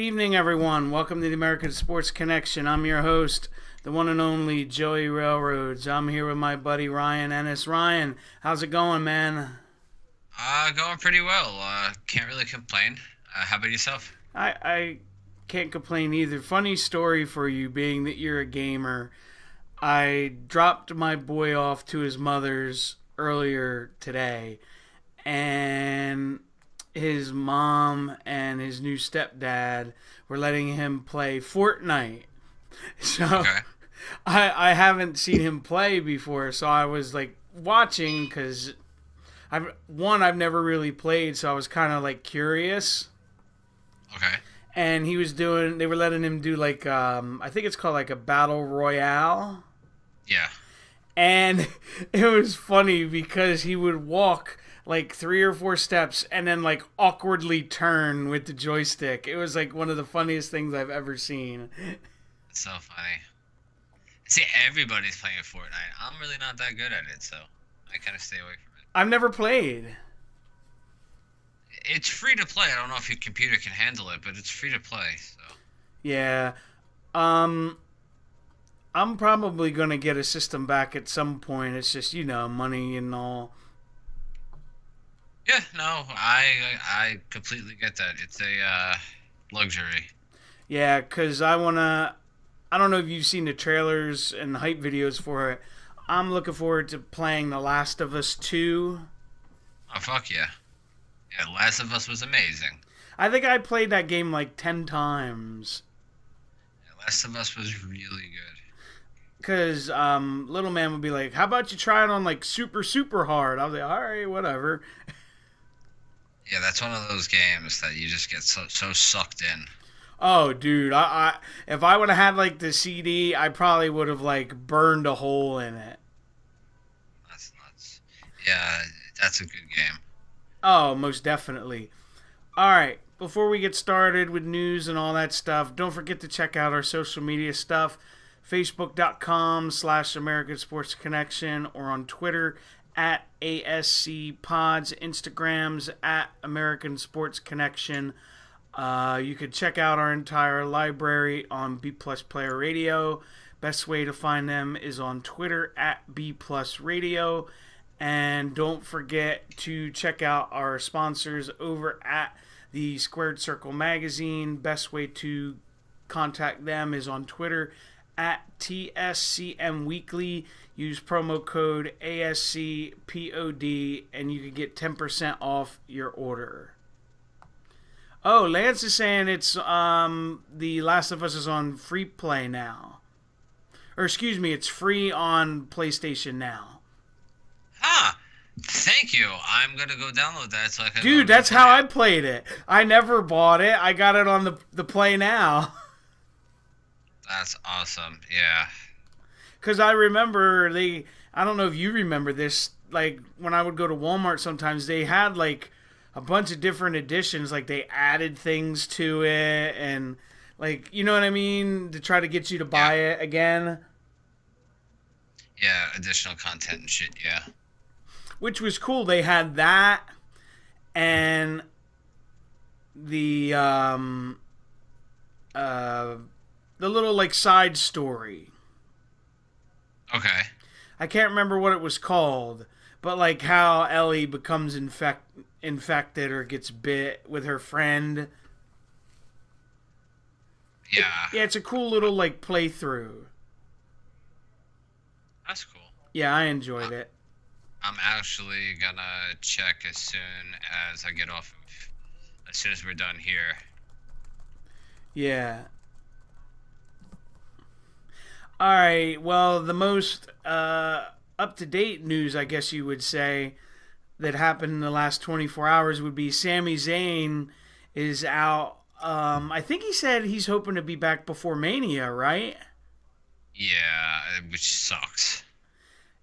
evening, everyone. Welcome to the American Sports Connection. I'm your host, the one and only Joey Railroads. I'm here with my buddy Ryan Ennis. Ryan, how's it going, man? Going pretty well. Can't really complain. How about yourself? I can't complain either. Funny story for you, being that you're a gamer. I dropped my boy off to his mother's earlier today, and his mom and his new stepdad were letting him play Fortnite. So Okay. I haven't seen him play before, so I was like watching because I've never really played, so I was kind of like curious. Okay. And they were letting him do like I think it's called like a battle royale. Yeah. And it was funny because he would walk like 3 or 4 steps and then like awkwardly turn with the joystick. It was like one of the funniest things I've ever seen. It's so funny. See, everybody's playing Fortnite. I'm really not that good at it, so I kind of stay away from it. I've never played. It's free to play. I don't know if your computer can handle it, but it's free to play, so. Yeah. I'm probably going to get a system back at some point. It's just, money and all. Yeah, no, I completely get that. It's a luxury. Yeah, because I don't know if you've seen the trailers and hype videos for it. I'm looking forward to playing The Last of Us 2. Oh, fuck yeah. Yeah, Last of Us was amazing. I think I played that game like 10 times. Yeah, Last of Us was really good. Because little man would be like, how about you try it on like super, super hard? I was like, all right, whatever. Yeah, that's one of those games that you just get so sucked in. Oh, dude, I if I would have had like the CD, I probably would have like burned a hole in it. That's nuts. Yeah, that's a good game. Oh, most definitely. All right, before we get started with news and all that stuff, don't forget to check out our social media stuff. Facebook.com/American Sports Connection, or on Twitter at ASC Pods, Instagrams at American Sports Connection. You could check out our entire library on B Plus Player Radio. Best way to find them is on Twitter at B Plus Radio. And don't forget to check out our sponsors over at the Squared Circle Magazine. Best way to contact them is on Twitter at TSCM Weekly. Use promo code ASCPOD and you can get 10% off your order. Oh, Lance is saying it's The Last of Us is on free play now. Or excuse me, it's free on PlayStation now. Ah, thank you. I'm gonna go download that so I can. Dude, that's how I played it. I never bought it. I got it on the Play Now. That's awesome. Yeah. Because I remember I don't know if you remember this, like when I would go to Walmart sometimes, they had like a bunch of different editions, like they added things to it and like, you know what I mean, to try to get you to buy it again. Yeah, additional content and shit, yeah. Which was cool. They had that and the little like side story. Okay. I can't remember what it was called, but like how Ellie becomes infected or gets bit with her friend. Yeah. Yeah, it's a cool little like playthrough. That's cool. Yeah, I enjoyed it. I'm actually gonna check as soon as I get off of, as soon as we're done here. Yeah. All right. Well, the most up-to-date news, I guess you would say, that happened in the last 24 hours would be Sami Zayn is out. I think he said he's hoping to be back before Mania, right? Yeah, which sucks.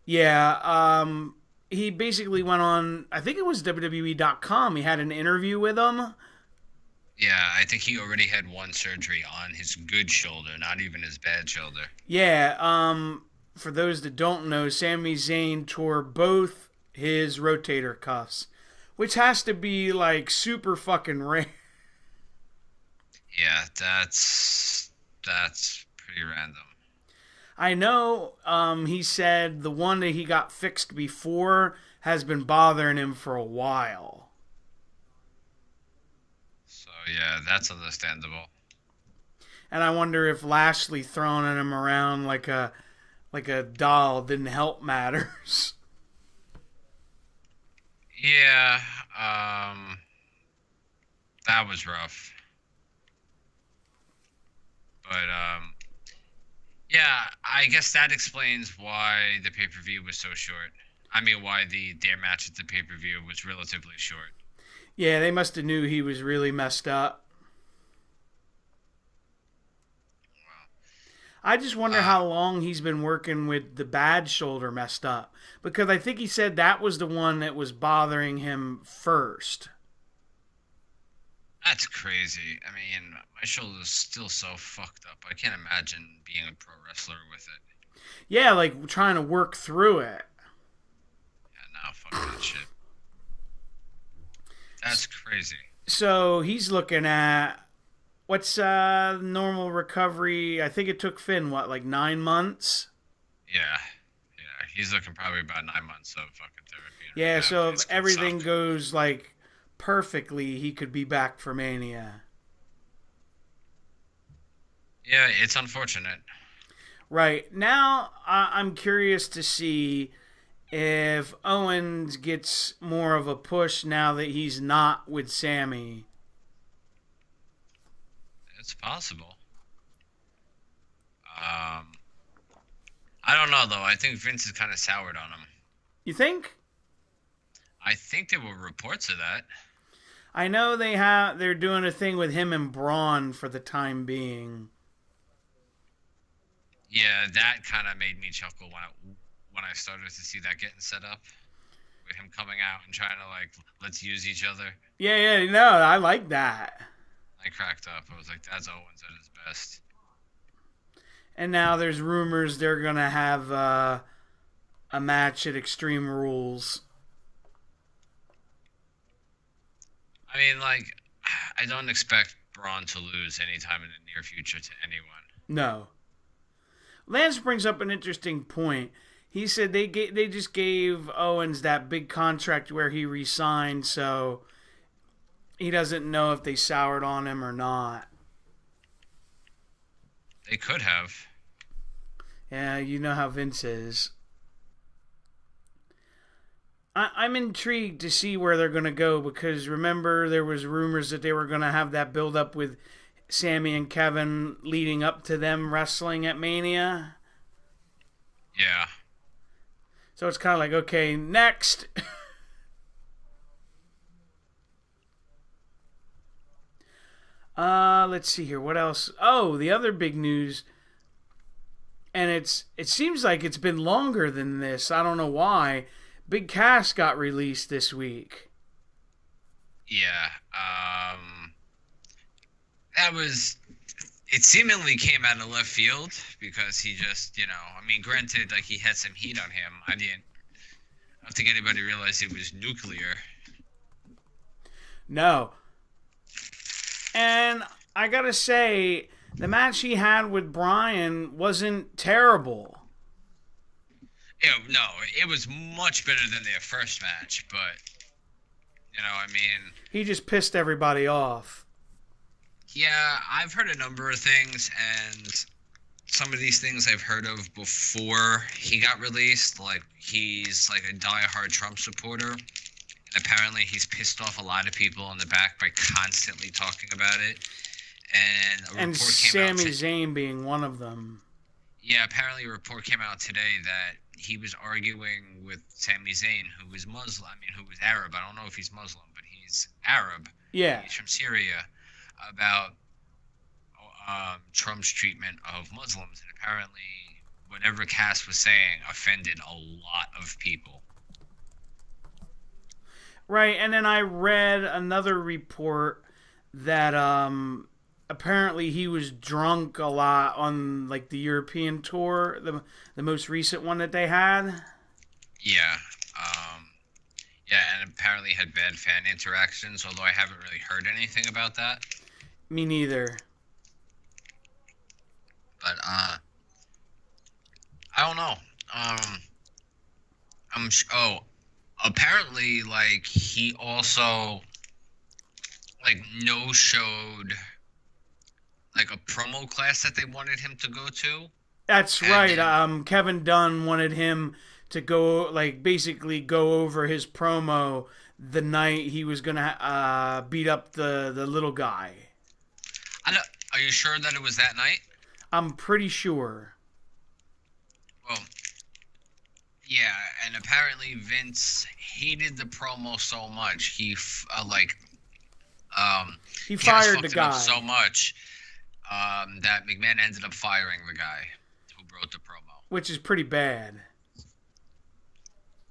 Yeah. He basically went on, I think it was WWE.com. He had an interview with him. Yeah, I think he already had one surgery on his good shoulder, not even his bad shoulder. Yeah, for those that don't know, Sami Zayn tore both his rotator cuffs, which has to be like super fucking rare. Yeah, that's pretty random. I know he said the one that he got fixed before has been bothering him for a while. So yeah, that's understandable. And I wonder if Lashley throwing him around like a doll didn't help matters. Yeah, that was rough. But yeah, I guess that explains why the pay-per-view was so short. I mean, why their match at the pay-per-view was relatively short. Yeah, they must have knew he was really messed up. I just wonder Uh, how long he's been working with the bad shoulder messed up. Because I think he said that was the one that was bothering him first. that's crazy. I mean, my shoulder's still so fucked up. I can't imagine being a pro wrestler with it. Yeah, like trying to work through it. Yeah, nah, fuck that shit. That's crazy. So he's looking at what's normal recovery. I think it took Finn, what, like 9 months? Yeah, yeah. He's looking probably about 9 months of fucking therapy. And Yeah, rehab. so It's if gonna everything suck. goes like perfectly, he could be back for Mania. Yeah, it's unfortunate. Right. Now, I'm curious to see if Owens gets more of a push now that he's not with Sammy. It's possible. Um, I don't know though. I think Vince is kind of soured on him. You think? I think there were reports of that. I know they're doing a thing with him and Braun for the time being. Yeah, that kind of made me chuckle when I started to see that getting set up with him coming out and trying to like let's use each other. Yeah, no, I like that. I cracked up. I was like, that's Owens at his best. And now there's rumors they're gonna have a match at Extreme Rules. I mean, like, I don't expect Braun to lose anytime in the near future to anyone. No. Lance brings up an interesting point. He said they just gave Owens that big contract where he resigned, so he doesn't know if they soured on him or not. They could have. Yeah, you know how Vince is. I'm intrigued to see where they're going to go because remember there was rumors that they were going to have that build up with Sammy and Kevin leading up to them wrestling at Mania. Yeah. So it's kind of like, okay, next. Let's see here. What else? Oh, the other big news. And it seems like it's been longer than this. I don't know why. Big Cass got released this week. Yeah. That was. It seemingly came out of left field because he just, I mean, granted, like he had some heat on him. I don't think anybody realized it was nuclear. No. And I gotta say, the match he had with Bryan wasn't terrible. No, it was much better than their first match, but, I mean... He just pissed everybody off. Yeah, I've heard a number of things, and some of these things I've heard of before he got released. Like, he's like a die-hard Trump supporter. And apparently he's pissed off a lot of people in the back by constantly talking about it. And a report came out Sami Zayn being one of them. Yeah, apparently a report came out today that he was arguing with Sami Zayn, who was Muslim. I mean, who was Arab. I don't know if he's Muslim, but he's Arab. Yeah. He's from Syria. About Trump's treatment of Muslims. And apparently, whatever Cass was saying offended a lot of people. Right, and then I read another report that apparently he was drunk a lot on like the European tour, the most recent one that they had. Yeah, yeah, and apparently had bad fan interactions. Although I haven't really heard anything about that. Me neither. But I don't know. Apparently, like, he also like no showed like a promo class that they wanted him to go to. That's And right. then, Kevin Dunn wanted him to go, like, basically go over his promo the night he was gonna beat up the little guy. are you sure that it was that night? I'm pretty sure. Well, yeah, and apparently Vince hated the promo so much he He kinda fired the fucked it up guy, so much that McMahon ended up firing the guy who wrote the promo. which is pretty bad.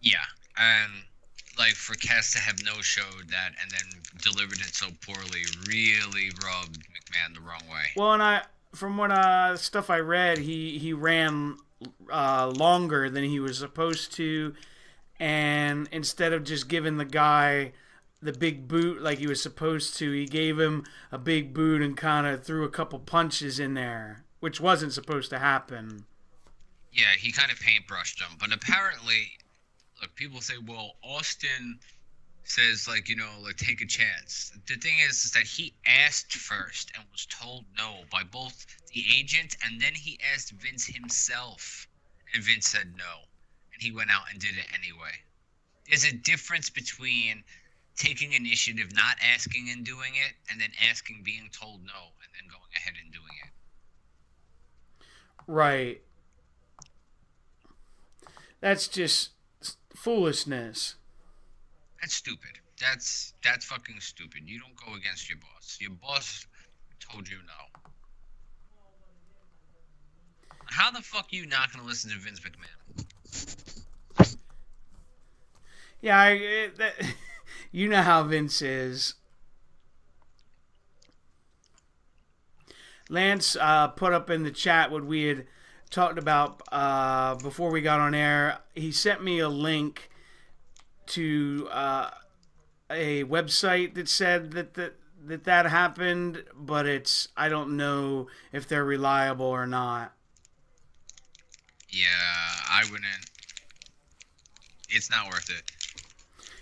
Yeah, and like for Cass to have no showed that and then delivered it so poorly really rubbed McMahon the wrong way. Well, and from what stuff I read, he ran longer than he was supposed to, and instead of just giving the guy the big boot like he was supposed to, he gave him a big boot and kind of threw a couple punches in there, which wasn't supposed to happen. Yeah, he kind of paintbrushed him, but apparently, look, people say, well, Austin says, like, like, take a chance. The thing is that he asked first and was told no by both the agent, and then he asked Vince himself, and Vince said no, and he went out and did it anyway. There's a difference between taking initiative, not asking and doing it, and then asking, being told no, and then going ahead and doing it. Right. That's just foolishness. That's stupid. That's fucking stupid. You don't go against your boss. Your boss told you no. How the fuck are you not gonna listen to Vince McMahon? Yeah, you know how Vince is. Lance put up in the chat what we had talked about before we got on air. He sent me a link to a website that said that happened, but I don't know if they're reliable or not. Yeah, I wouldn't. It's not worth it.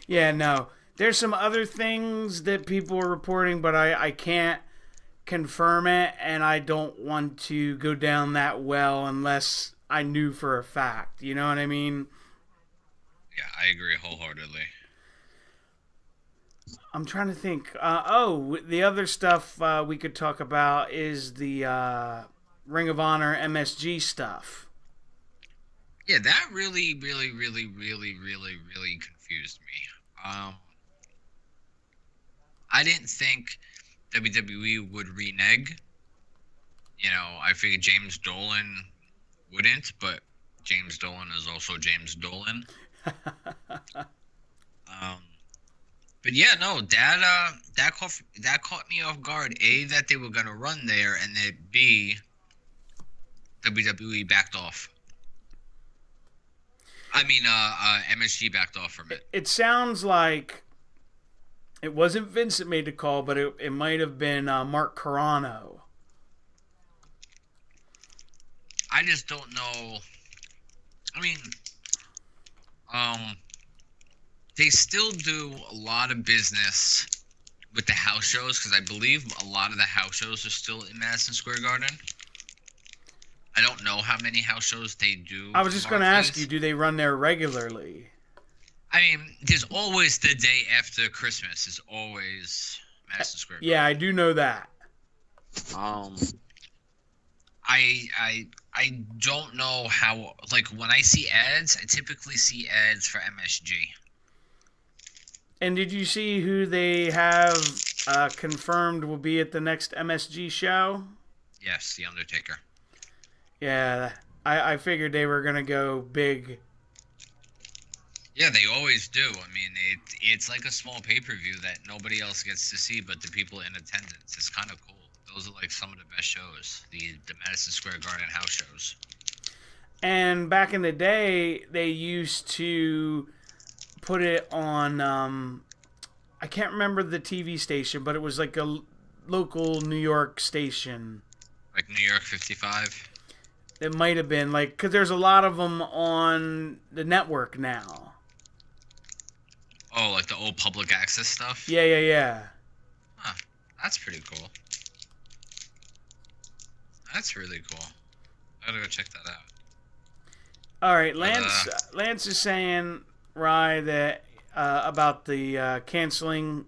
Yeah, no. There's some other things that people are reporting, but I can't confirm it, and I don't want to go down that well unless I knew for a fact. You know what I mean? Yeah, I agree wholeheartedly. I'm trying to think. The other stuff we could talk about is the Ring of Honor MSG stuff. Yeah, that really, really, really, really, really, really confused me. I didn't think WWE would renege. I figured James Dolan wouldn't, but James Dolan is also James Dolan. But yeah, no, that caught me off guard. A, that they were gonna run there, and then B, WWE backed off. I mean, MSG backed off from it. It sounds like it wasn't Vince that made the call, but it might have been Mark Carrano. I just don't know. I mean, they still do a lot of business with the house shows, because I believe a lot of the house shows are still in Madison Square Garden. I don't know how many house shows they do. I was just going to ask you, do they run there regularly? I mean, there's always the day after Christmas is always Madison Square Garden. Yeah, I do know that. I don't know how, like, when I see ads, I typically see ads for MSG. And did you see who they have confirmed will be at the next MSG show? Yes, The Undertaker. Yeah, I figured they were going to go big. Yeah, they always do. I mean, it's like a small pay-per-view that nobody else gets to see but the people in attendance. It's kind of cool. Those are like some of the best shows, the Madison Square Garden house shows. And back in the day, they used to put it on, I can't remember the TV station, but it was like a local New York station. Like New York 55? It might have been like because there's a lot of them on the network now. Oh, like the old public access stuff? Yeah, yeah, yeah. Huh. That's pretty cool. That's really cool. I gotta go check that out. All right, Lance is saying, Rye, that about the canceling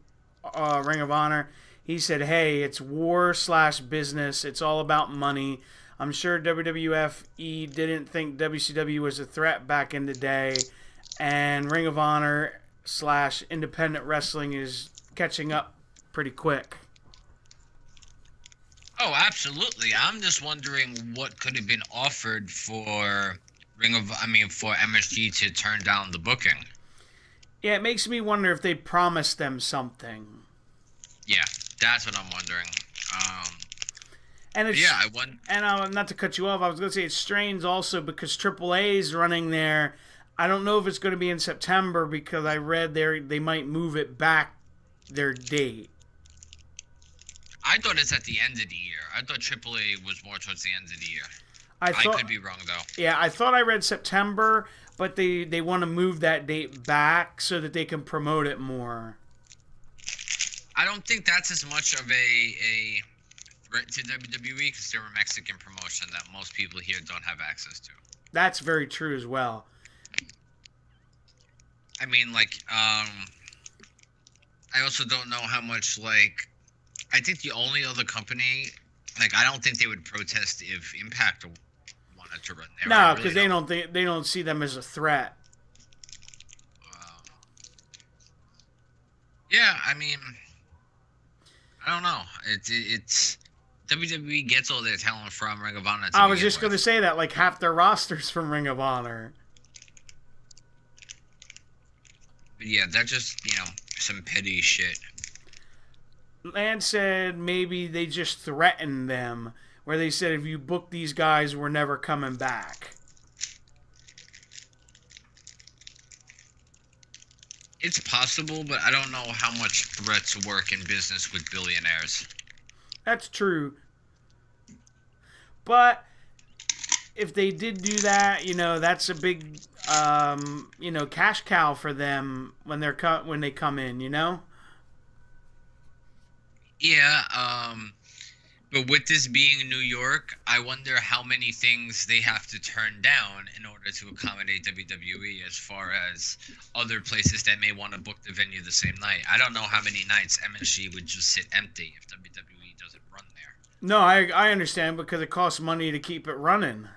Ring of Honor. He said, "Hey, it's war/business. It's all about money. I'm sure WWFE didn't think WCW was a threat back in the day, and Ring of Honor/independent wrestling is catching up pretty quick." Oh, absolutely. I'm just wondering what could have been offered for for MSG to turn down the booking. Yeah, it makes me wonder if they promised them something. Yeah, that's what I'm wondering. And it's, yeah, not to cut you off, I was going to say it's strange also because AAA is running there. I don't know if it's going to be in September because I read they might move it back their date. I thought it's at the end of the year. I thought AAA was more towards the end of the year. I could be wrong, though. Yeah, I thought I read September, but they want to move that date back so that they can promote it more. I don't think that's as much of a threat to WWE because they're a Mexican promotion that most people here don't have access to. That's very true as well. I mean, like, I also don't know how much, like, I think the only other company, like, I don't think they would protest if Impact wanted to run there. No, because they don't see them as a threat. Yeah, I mean, I don't know. It's WWE gets all their talent from Ring of Honor. I was just going to say that, like, half their roster's from Ring of Honor. But yeah, that's just, some petty shit. Lance said maybe they just threatened them, where they said if you book these guys, we're never coming back. It's possible, but I don't know how much threats work in business with billionaires. That's true. But if they did do that, that's a big, cash cow for them when they come in, Yeah, but with this being New York, I wonder how many things they have to turn down in order to accommodate WWE as far as other places that may want to book the venue the same night. I don't know how many nights MSG would just sit empty if WWE doesn't run there. No, I understand because it costs money to keep it running.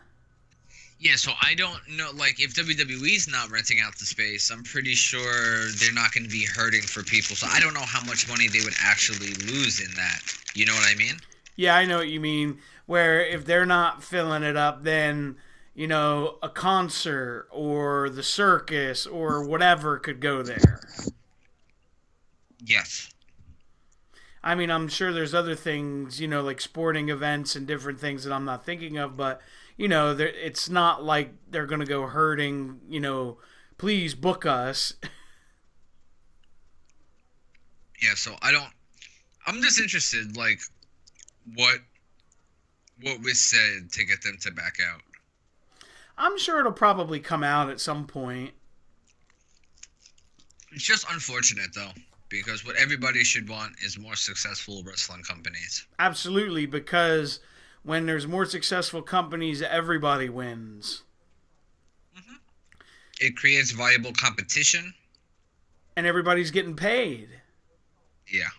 Yeah, so I don't know, like, if WWE's not renting out the space, I'm pretty sure they're not going to be hurting for people. So I don't know how much money they would actually lose in that. You know what I mean? Yeah, I know what you mean. Where if they're not filling it up, then, a concert or the circus or whatever could go there. Yes. I mean, I'm sure there's other things, like sporting events and different things that I'm not thinking of, but... it's not like they're going to go hurting, please book us. Yeah, so I'm just interested, like, what was said to get them to back out. I'm sure it'll probably come out at some point. It's just unfortunate, though, because what everybody should want is more successful wrestling companies. Absolutely, because... when there's more successful companies, everybody wins. Mm-hmm. It creates viable competition. And everybody's getting paid. Yeah.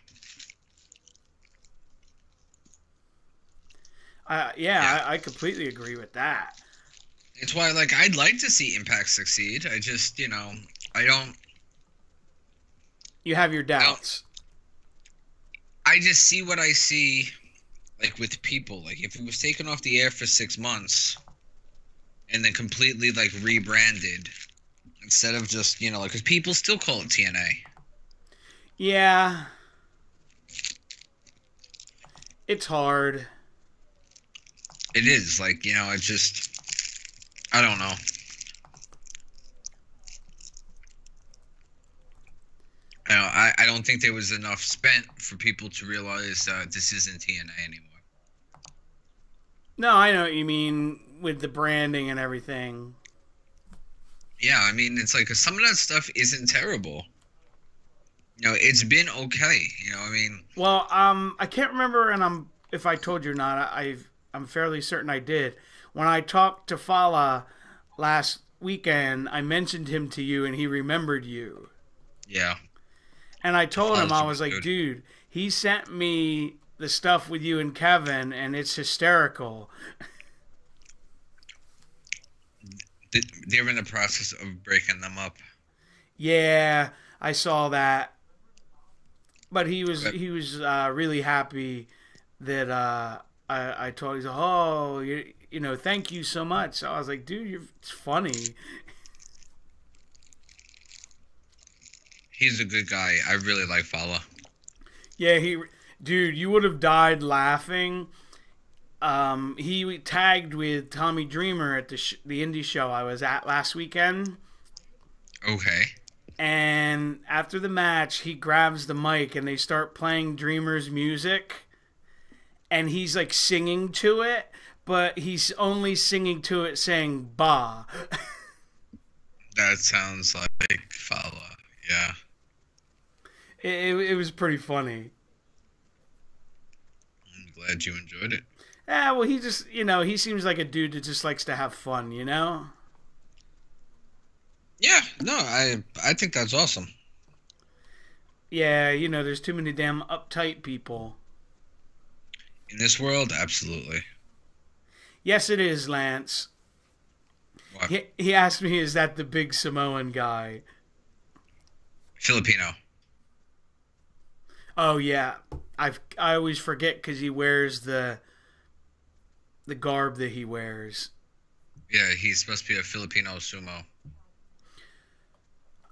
I completely agree with that. It's why, like, I'd like to see Impact succeed. I just, I don't... You have your doubts. I just see what I see... like, with people, like, if it was taken off the air for 6 months and then completely, like, rebranded instead of just, because people still call it TNA. Yeah. It's hard. It is, like, it just, I don't know. I don't think there was enough spent for people to realize this isn't TNA anymore. No, I know what you mean. with the branding and everything. Yeah, I mean, it's like some of that stuff isn't terrible. You know, it's been okay. You know, I mean, Well, I can't remember, and if I told you or not. I'm fairly certain I did. When I talked to Fala last weekend, I mentioned him to you, and he remembered you. yeah, And I told him, I Fala's was like, good. dude, he sent me the stuff with you and Kevin, and it's hysterical. They're in the process of breaking them up. Yeah, I saw that. But But he was really happy that I told him, oh, you know, thank you so much. So I was like, dude, it's funny. he's a good guy. I really like Fala. Yeah, dude, you would have died laughing. He tagged with Tommy Dreamer at the indie show I was at last weekend. Okay. And after the match, he grabs the mic and they start playing Dreamer's music. And he's like singing to it, but he's only singing to it saying "ba." That sounds like Fala. Yeah. It was pretty funny. I'm glad you enjoyed it. Yeah, well, he just, you know, he seems like a dude that just likes to have fun, you know? Yeah, no, I think that's awesome. Yeah, you know, there's too many damn uptight people. In this world, absolutely. Yes, it is, Lance. What? He asked me, is that the big Samoan guy? Filipino. Oh, yeah. I always forget because he wears the garb that he wears. Yeah, he's supposed to be a Filipino sumo.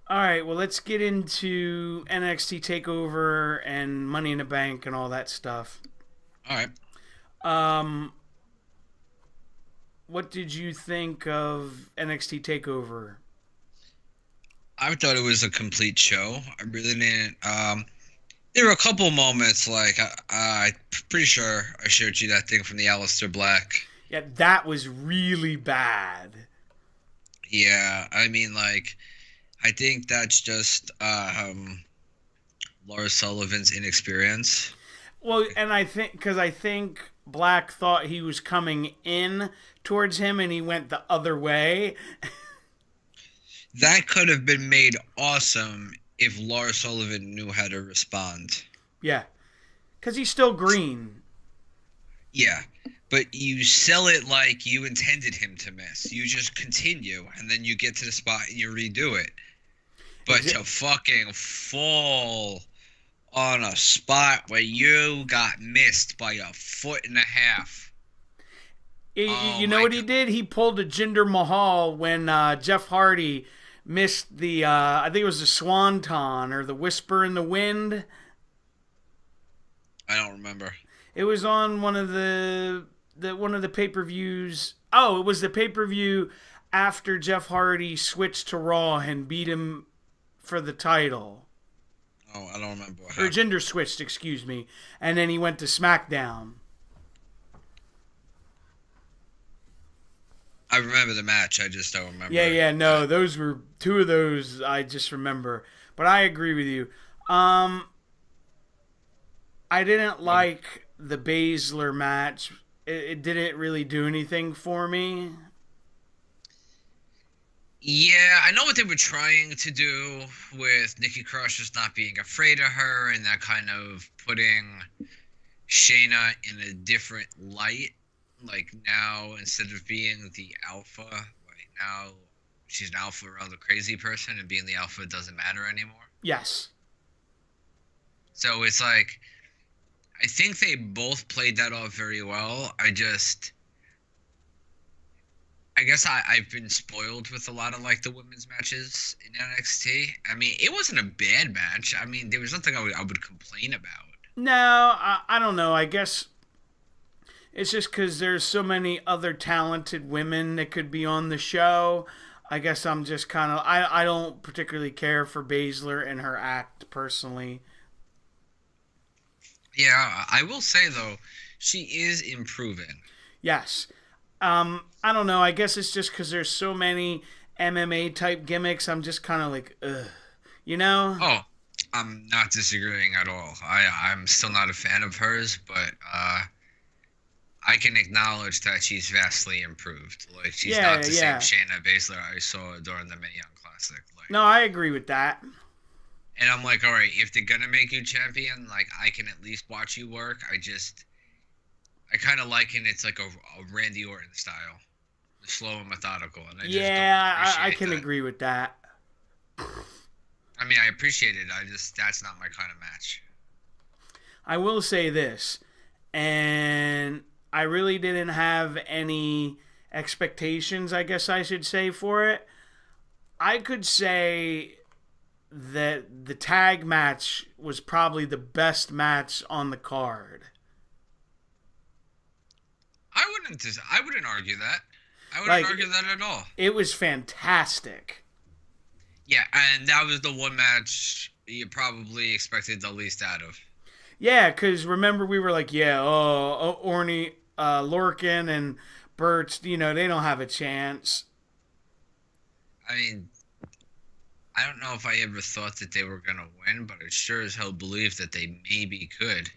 All right, well, let's get into NXT Takeover and Money in the Bank and all that stuff. All right. What did you think of NXT Takeover? I thought it was a complete show. I really didn't. There were a couple moments, like I'm pretty sure I showed you that thing from the Aleister Black. Yeah, that was really bad. Yeah, I mean, like, I think that's just Lars Sullivan's inexperience. Well, and I think Black thought he was coming in towards him and he went the other way. That could have been made awesome if Lars Sullivan knew how to respond. Yeah, because he's still green. Yeah, but you sell it like you intended him to miss. You just continue, and then you get to the spot and you redo it. But to fucking fall on a spot where you got missed by 1.5 feet. You know what he did? He pulled a Jinder Mahal when Jeff Hardy missed the, I think it was the Swanton or the Whisper in the Wind. I don't remember. It was on one of the pay-per-views. Oh, it was the pay-per-view after Jeff Hardy switched to Raw and beat him for the title. Oh, I don't remember what Or happened. Jinder switched, excuse me. And then he went to SmackDown. I remember the match. I just don't remember. Yeah, no, those were two of those I just remember. But I agree with you. I didn't like the Baszler match. It didn't really do anything for me. Yeah, I know what they were trying to do with Nikki Cross just not being afraid of her and that kind of putting Shayna in a different light. Like now, instead of being the alpha, like now she's an alpha around the crazy person and being the alpha doesn't matter anymore. Yes. So it's like, I think they both played that off very well. I guess I've been spoiled with a lot of like the women's matches in NXT. I mean, it wasn't a bad match. I mean, there was nothing I would complain about. No, I don't know. I guess it's just because there's so many other talented women that could be on the show. I guess I'm just kind of... I don't particularly care for Baszler and her act, personally. Yeah, I will say, though, she is improving. Yes. I don't know. I guess it's just because there's so many MMA type gimmicks. I'm just kind of like, ugh. You know? Oh, I'm not disagreeing at all. I'm still not a fan of hers, but I can acknowledge that she's vastly improved. Like, she's not the same Shayna Baszler I saw during the Mae Young Classic. Like, no, I agree with that. And I'm like, all right, if they're gonna make you champion, like, I can at least watch you work. I kind of liken it's like a Randy Orton style, slow and methodical. And I can agree with that. I mean, I appreciate it. That's not my kind of match. I will say this, and I really didn't have any expectations, I guess I should say, for it. I could say that the tag match was probably the best match on the card. I wouldn't argue that. I wouldn't argue that at all. It was fantastic. Yeah, and that was the one match you probably expected the least out of. Yeah, because remember we were like, Orny, Lorcan and Burch, they don't have a chance. I mean, I don't know if I ever thought that they were going to win, but I sure as hell believed that they maybe could.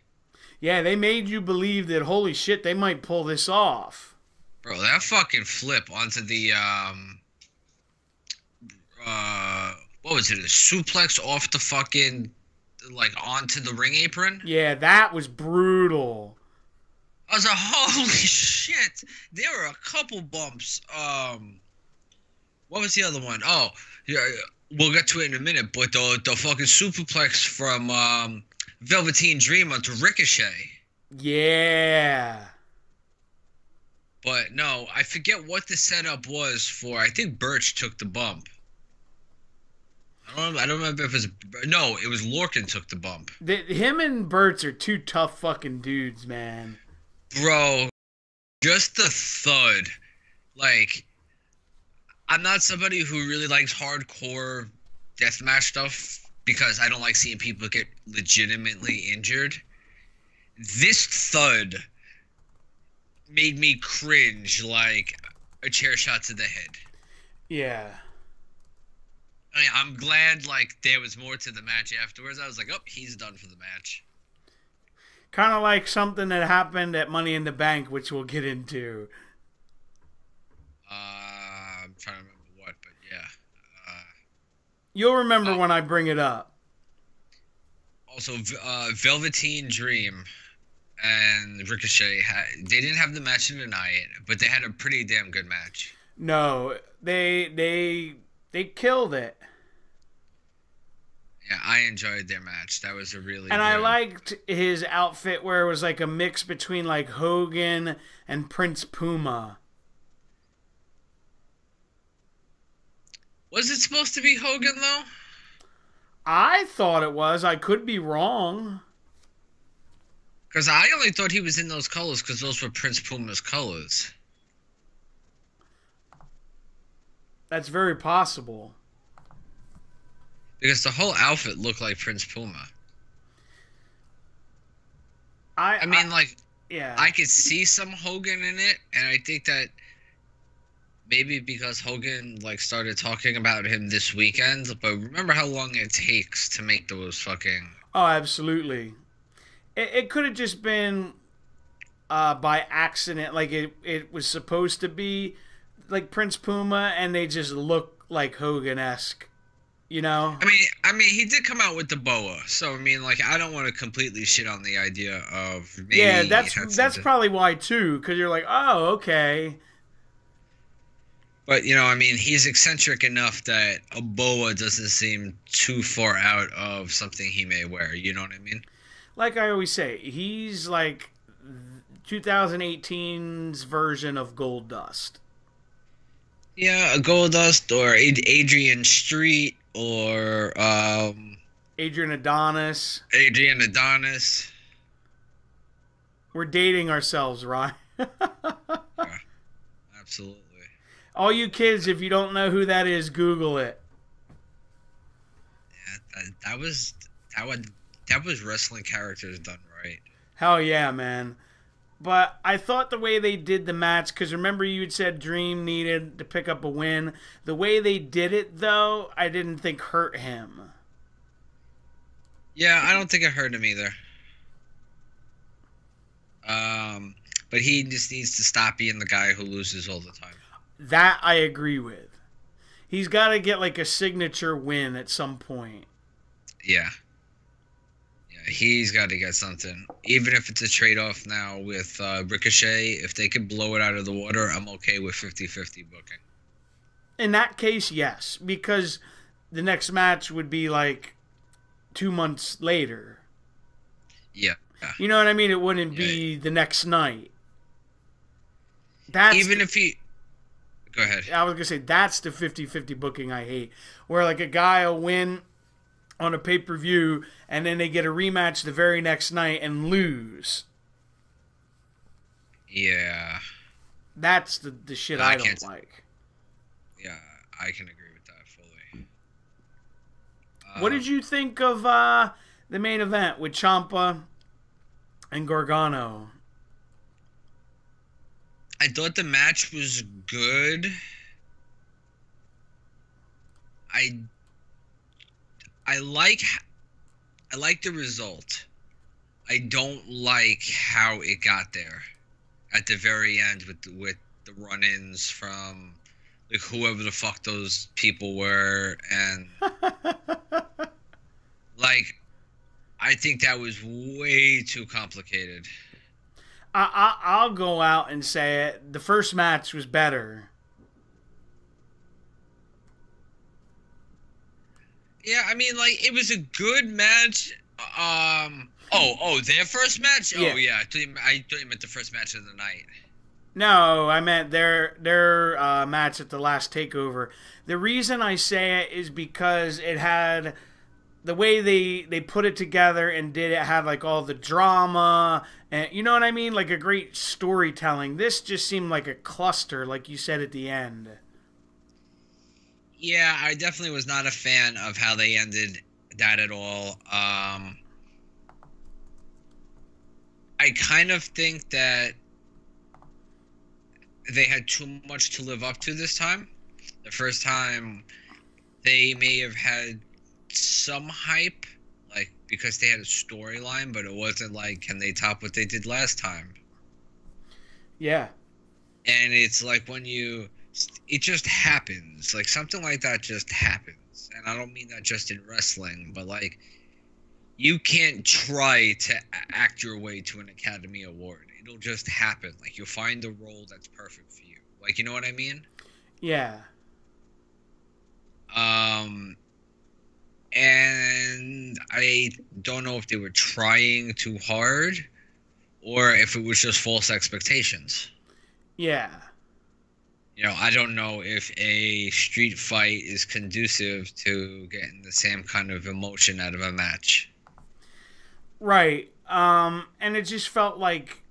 Yeah, they made you believe that, holy shit, they might pull this off. Bro, that fucking flip onto the, what was it, a suplex off the fucking, like, onto the ring apron? Yeah, that was brutal. I was like, holy shit. There were a couple bumps. What was the other one? Oh, yeah, we'll get to it in a minute, but the fucking superplex from, Velveteen Dream onto Ricochet. Yeah. But no, I forget what the setup was for. I think Burch took the bump. I don't remember if it was... No, it was Lorcan took the bump. Him and Burch are two tough fucking dudes, man. Bro, just the thud. Like, I'm not somebody who really likes hardcore deathmatch stuff, because I don't like seeing people get legitimately injured. This thud made me cringe like a chair shot to the head. Yeah. I mean, I'm glad, like, there was more to the match afterwards. I was like, oh, he's done for the match. Kind of like something that happened at Money in the Bank, which we'll get into. I'm trying to remember what, but yeah. You'll remember when I bring it up. Also, Velveteen Dream and Ricochet, they didn't have the match of the night, but they had a pretty damn good match. No, they killed it. Yeah, I enjoyed their match. That was a really And I liked his outfit where it was like a mix between like Hogan and Prince Puma. Was it supposed to be Hogan, though? I thought it was. I could be wrong. Because I only thought he was in those colors because those were Prince Puma's colors. That's very possible. Because the whole outfit looked like Prince Puma. I mean, yeah. I could see some Hogan in it, and I think that maybe because Hogan, like, started talking about him this weekend, but remember how long it takes to make those fucking... Oh, absolutely. It could have just been by accident, like it was supposed to be like Prince Puma, and they just look like Hogan-esque, you know? I mean, he did come out with the boa, so I mean, like, I don't want to completely shit on the idea of maybe... Yeah, that's probably why, too, because you're like, oh, okay. But, you know, I mean, he's eccentric enough that a boa doesn't seem too far out of something he may wear, you know what I mean? Like I always say, he's like 2018's version of Goldust. Yeah, a Goldust or Adrian Street or Adrian Adonis. Adrian Adonis. We're dating ourselves, right? Yeah, absolutely. All you kids, if you don't know who that is, Google it. Yeah, that was wrestling characters done right. Hell yeah, man. But I thought the way they did the match, because remember you had said Dream needed to pick up a win. The way they did it, though, I didn't think hurt him. Yeah, I don't think it hurt him either. But he just needs to stop being the guy who loses all the time. That I agree with. He's got to get like a signature win at some point. Yeah. Yeah, he's got to get something. Even if it's a trade-off now with Ricochet, if they could blow it out of the water, I'm okay with 50-50 booking. In that case, yes. Because the next match would be like 2 months later. Yeah. You know what I mean? It wouldn't be the next night. That's even if he... Go ahead. I was going to say, that's the 50-50 booking I hate. Where like a guy will win on a pay-per-view and then they get a rematch the very next night and lose. Yeah. That's the shit I don't like. Yeah, I can agree with that fully. What did you think of the main event with Ciampa and Gargano? I thought the match was good. I like the result. I don't like how it got there at the very end with the run-ins from like whoever the fuck those people were, and like I think that was way too complicated. I'll go out and say it. The first match was better. Yeah, I mean, like, it was a good match. Their first match? Yeah. Oh, yeah. I thought you meant the first match of the night. No, I meant their match at the last Takeover. The reason I say it is because it had... The way they put it together and did it had like all the drama and you know what I mean, like a great storytelling. This just seemed like a cluster, like you said at the end. Yeah, I definitely was not a fan of how they ended that at all. I kind of think that they had too much to live up to this time. The first time they may have had some hype, like because they had a storyline, but it wasn't like, can they top what they did last time? Yeah. And it's like it just happens. Like something like that just happens. And I don't mean that just in wrestling, but like you can't try to act your way to an Academy Award. It'll just happen. Like you'll find a role that's perfect for you. Like, you know what I mean? Yeah. And I don't know if they were trying too hard or if it was just false expectations. Yeah. You know, I don't know if a street fight is conducive to getting the same kind of emotion out of a match. Right. And it just felt like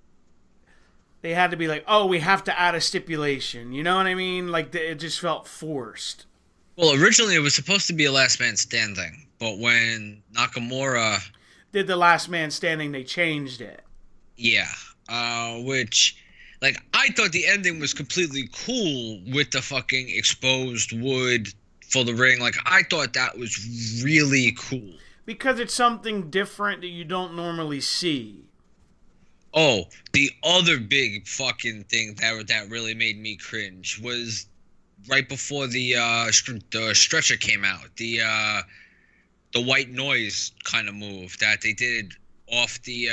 they had to be like, oh, we have to add a stipulation. You know what I mean? Like, it just felt forced. Well, originally it was supposed to be a last man standing, but when Nakamura did the last man standing, they changed it. Yeah, which, like, I thought the ending was completely cool with the fucking exposed wood for the ring. Like, I thought that was really cool. Because it's something different that you don't normally see. Oh, the other big fucking thing that really made me cringe was right before the stretcher came out, the white noise kind of move that they did off the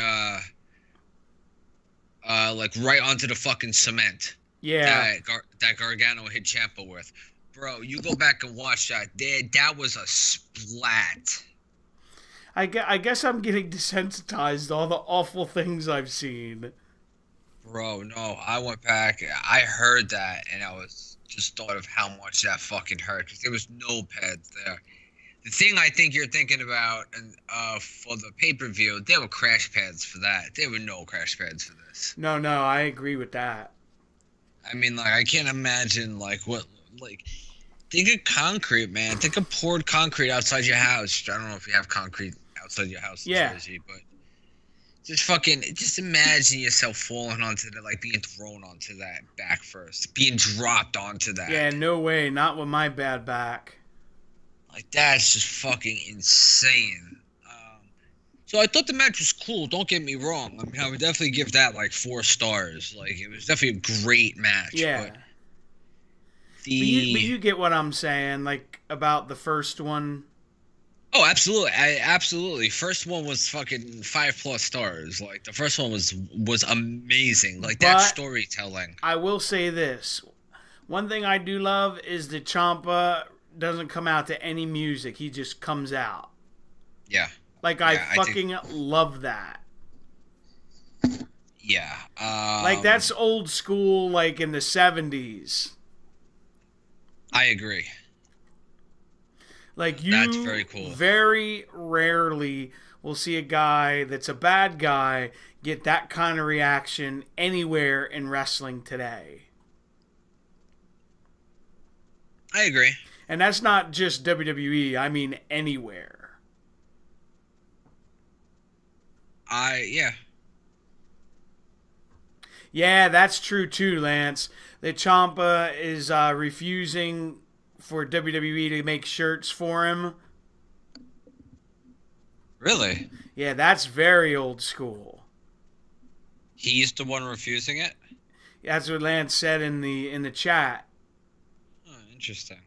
like right onto the fucking cement. Yeah. That Gargano hit Ciampa with. Bro, you go back and watch that. That was a splat. I guess I'm getting desensitized to all the awful things I've seen. Bro, no, I went back. I heard that, and I was just thought of how much that fucking hurt. Because there was no pads there. The thing I think you're thinking about, and for the pay-per-view, there were crash pads for that. There were no crash pads for this. No, I agree with that. I mean, like, I can't imagine, like, what, like, think of concrete, man. Think of poured concrete outside your house. I don't know if you have concrete outside your house in Jersey, but just imagine yourself falling onto the, like, being thrown onto that back first, being dropped onto that. Yeah, no way, not with my bad back. Like, that's just fucking insane. So I thought the match was cool. Don't get me wrong. I mean, I would definitely give that like 4 stars. Like, it was definitely a great match. Yeah. But But you get what I'm saying, like, about the first one. Oh, absolutely. Absolutely. First one was fucking 5+ stars. Like, the first one was amazing. Like, that storytelling. I will say this. One thing I do love is that Ciampa doesn't come out to any music. He just comes out. Yeah. Like, I fucking love that. Yeah. Like, that's old school, like, in the 70s. I agree. Like, That's very cool. Very rarely will see a guy that's a bad guy get that kind of reaction anywhere in wrestling today. I agree. And that's not just WWE. I mean anywhere. Yeah. Yeah, that's true too, Lance. That Ciampa is refusing for WWE to make shirts for him. Really? Yeah, that's very old school. He's the one refusing it? That's what Lance said in the chat. Oh, interesting.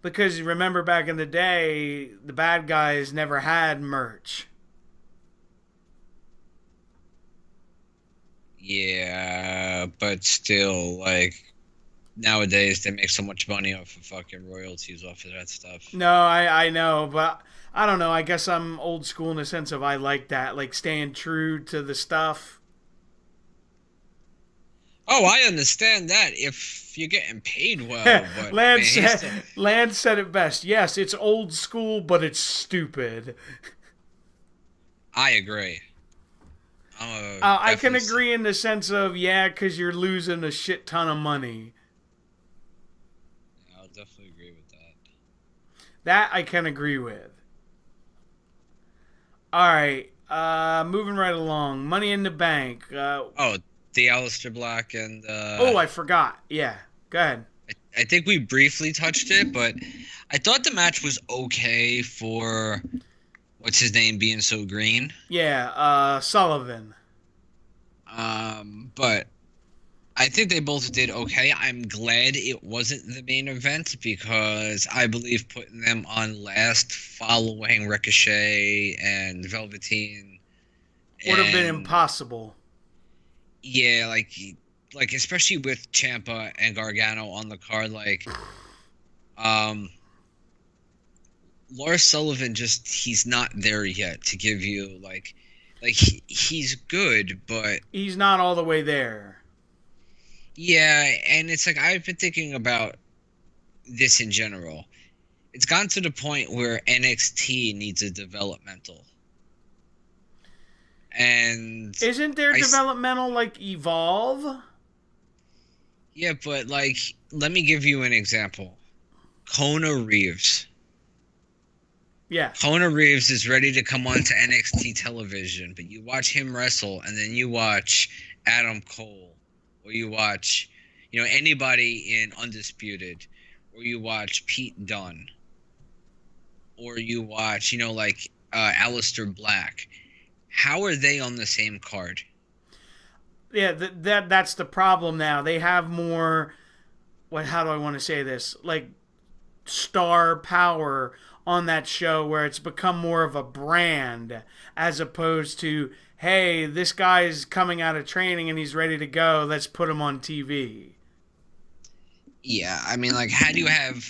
Because remember back in the day, the bad guys never had merch. Yeah, but still, like, nowadays they make so much money off of fucking royalties off of that stuff. No, I know, but I don't know. I guess I'm old school in the sense of I like that, like staying true to the stuff. Oh, I understand that if you're getting paid well. But Lance said it best. Yes, it's old school, but it's stupid. I agree. I can agree in the sense of, yeah, because you're losing a shit ton of money. Yeah, I'll definitely agree with that. That I can agree with. All right, moving right along. Money in the Bank. The Aleister Black and... oh, I forgot. Yeah, go ahead. I think we briefly touched it, but I thought the match was okay for... What's his name being so green? Yeah, Sullivan. But I think they both did okay. I'm glad it wasn't the main event because I believe putting them on last following Ricochet and Velveteen would have been impossible. Yeah, like especially with Ciampa and Gargano on the card, like Lars Sullivan he's not there yet to give you like he's good, but he's not all the way there. Yeah, and it's like I've been thinking about this in general. It's gotten to the point where NXT needs a developmental. And isn't there developmental like Evolve? Yeah, but like let me give you an example. Kona Reeves. Yeah. Kona Reeves is ready to come on to NXT television, but you watch him wrestle, and then you watch Adam Cole, or you watch, anybody in Undisputed, or you watch Pete Dunne, or you watch, Aleister Black. How are they on the same card? Yeah, that's the problem now. They have more, how do I want to say this? Like, star power on that show where it's become more of a brand as opposed to, hey, this guy's coming out of training and he's ready to go, let's put him on TV. Yeah, I mean, like, how do you have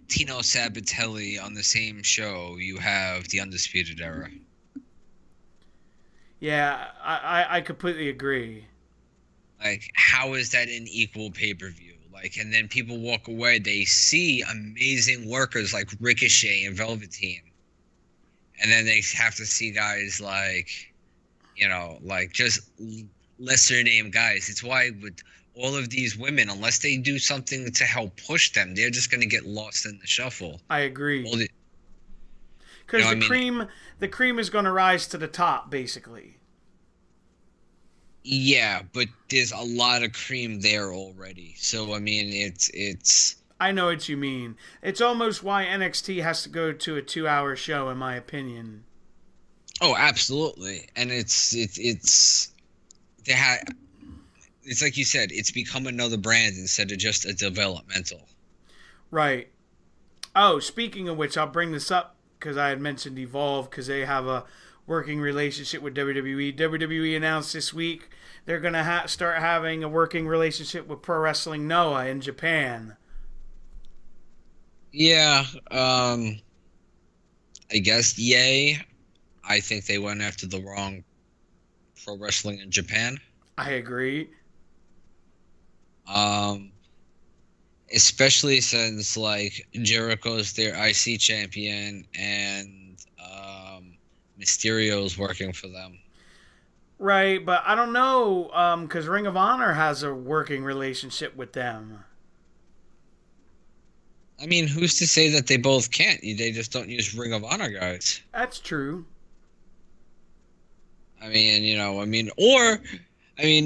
Tino Sabatelli on the same show you have the Undisputed Era? Yeah, I completely agree. Like, how is that an equal pay-per-view? Like, and then people walk away, they see amazing workers like Ricochet and Velveteen. And then they have to see guys like, just lesser name guys. It's why with all of these women, unless they do something to help push them, they're just going to get lost in the shuffle. I agree. Because the cream is going to rise to the top, basically. Yeah, but there's a lot of cream there already. So I mean, it's. I know what you mean. It's almost why NXT has to go to a 2-hour show, in my opinion. Oh, absolutely, and they ha it's like you said, it's become another brand instead of just a developmental. Right. Oh, speaking of which, I'll bring this up because I had mentioned Evolve because they have a working relationship with WWE. WWE announced this week they're going to start having a working relationship with Pro Wrestling Noah in Japan. Yeah, I guess yay. I think they went after the wrong pro wrestling in Japan. I agree. Um, Especially since like Jericho's their IC champion and Mysterio's working for them. Right, but I don't know because Ring of Honor has a working relationship with them. I mean, who's to say that they both can't? They just don't use Ring of Honor guys. That's true. I mean,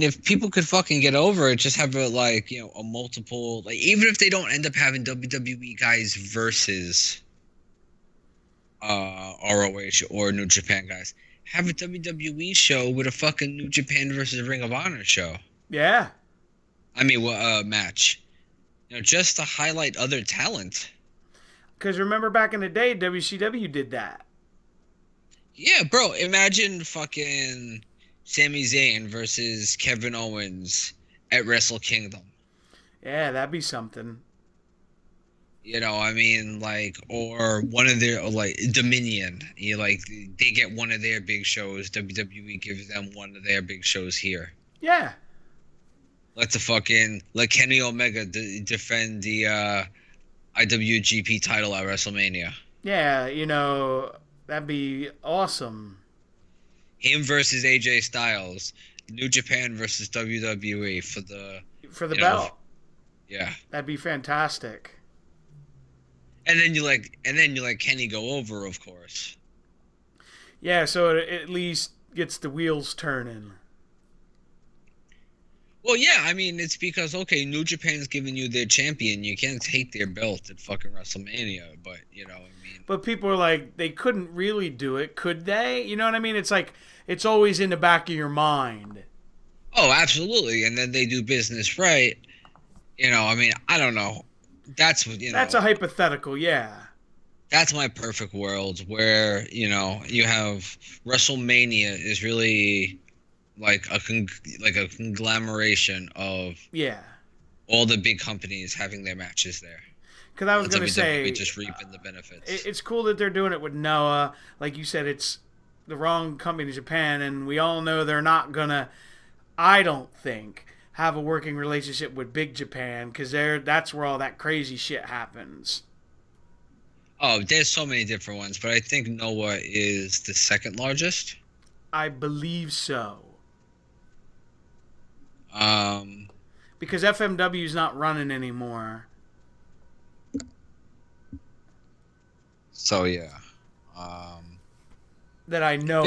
if people could fucking get over it, just have a a multiple, like even if they don't end up having WWE guys versus ROH or New Japan guys, have a WWE show with a fucking New Japan versus Ring of Honor show. Yeah. I mean, match. Just to highlight other talent. Because remember back in the day, WCW did that. Yeah, bro. Imagine fucking Sami Zayn versus Kevin Owens at Wrestle Kingdom. Yeah, that'd be something. Or one of their, Dominion. They get one of their big shows. WWE gives them one of their big shows here. Yeah. Let Kenny Omega defend the IWGP title at WrestleMania. Yeah, that'd be awesome. Him versus AJ Styles. New Japan versus WWE for the belt. Yeah. That'd be fantastic. And then you let Kenny go over, of course. Yeah, so it at least gets the wheels turning. Well, yeah, I mean, it's because, okay, New Japan's giving you their champion. You can't take their belt at fucking WrestleMania, but, But people are like, they couldn't really do it, could they? You know what I mean? It's like, it's always in the back of your mind. Oh, absolutely. And then they do business right. I don't know. That's what, That's a hypothetical, yeah. That's my perfect world where, you have WrestleMania is really like a conglomeration of all the big companies having their matches there. Because I was going to say, just reaping the benefits. It's cool that they're doing it with Noah. Like you said, it's the wrong company in Japan, and we all know they're not going to, I don't think, have a working relationship with Big Japan, because that's where all that crazy shit happens. Oh, there's so many different ones, but I think Noah is the second largest. I believe so. Because FMW is not running anymore. So yeah. That I know.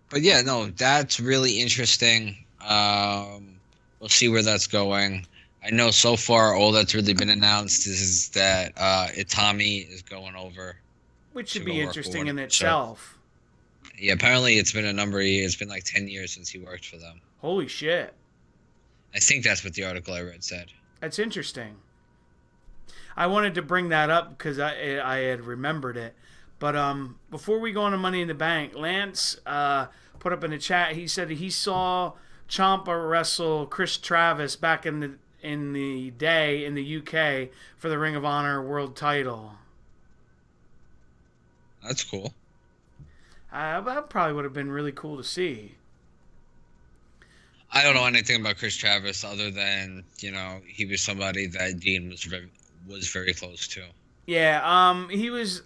But yeah, no, that's really interesting. We'll see where that's going. I know so far all that's really been announced is that Itami is going over. Which should be interesting in itself. Yeah, apparently it's been a number of years. It's been like 10 years since he worked for them. Holy shit. I think that's what the article I read said. That's interesting. I wanted to bring that up because I had remembered it. But before we go on to Money in the Bank, Lance put up in the chat, he said he saw Ciampa wrestle Chris Travis back in the day in the UK for the Ring of Honor World Title. That's cool. That probably would have been really cool to see. I don't know anything about Chris Travis other than, he was somebody that Dean was very close to. Yeah, he was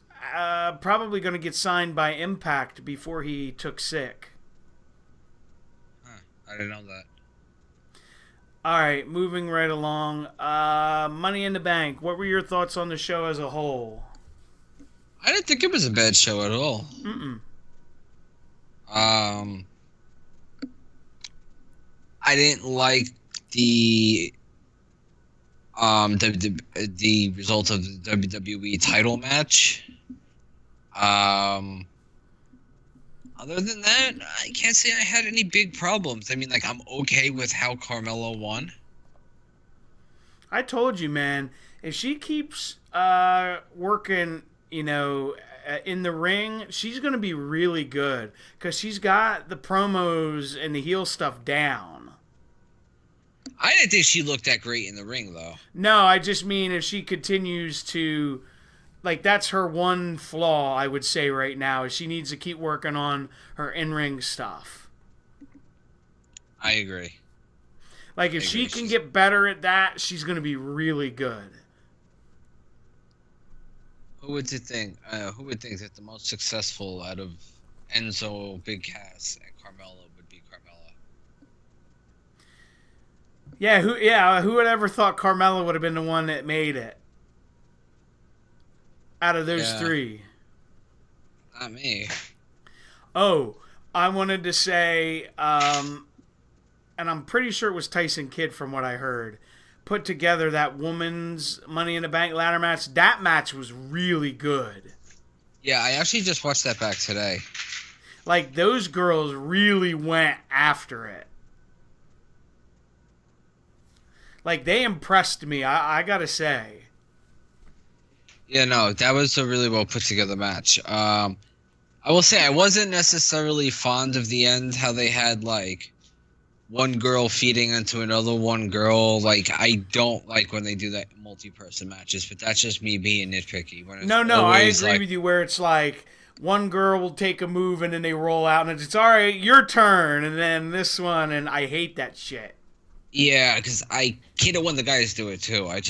probably going to get signed by Impact before he took sick. Huh, I didn't know that. All right, moving right along. Money in the Bank. What were your thoughts on the show as a whole? I didn't think it was a bad show at all. I didn't like the the result of the WWE title match. Other than that, I can't say I had any big problems. I mean, like, I'm okay with how Carmella won. I told you, man, if she keeps working, in the ring, she's going to be really good because she's got the promos and the heel stuff down. I didn't think she looked that great in the ring, though. No, I just mean if she continues to, like, that's her one flaw, I would say right now, is she needs to keep working on her in-ring stuff. I agree. Like, if she can get better at that, she's going to be really good. Who would you think? Who would think that the most successful out of Enzo, Big Cass, and Carmella would be Carmella? Yeah, who would ever thought Carmella would have been the one that made it? Out of those three. Not me. Oh, I wanted to say, and I'm pretty sure it was Tyson Kidd from what I heard, put together that woman's Money in the Bank ladder match. That match was really good. Yeah, I actually just watched that back today. Like, those girls really went after it. Like, they impressed me, I gotta say. Yeah, no, that was a really well put together match. I will say I wasn't necessarily fond of the end, how they had, like, one girl feeding into another one girl. Like, I don't like when they do that multi-person matches, but that's just me being nitpicky. No, I agree with you where it's like one girl will take a move and then they roll out and it's all right, your turn, and then this one, and I hate that shit. Yeah, because I hate it when the guys do it too. I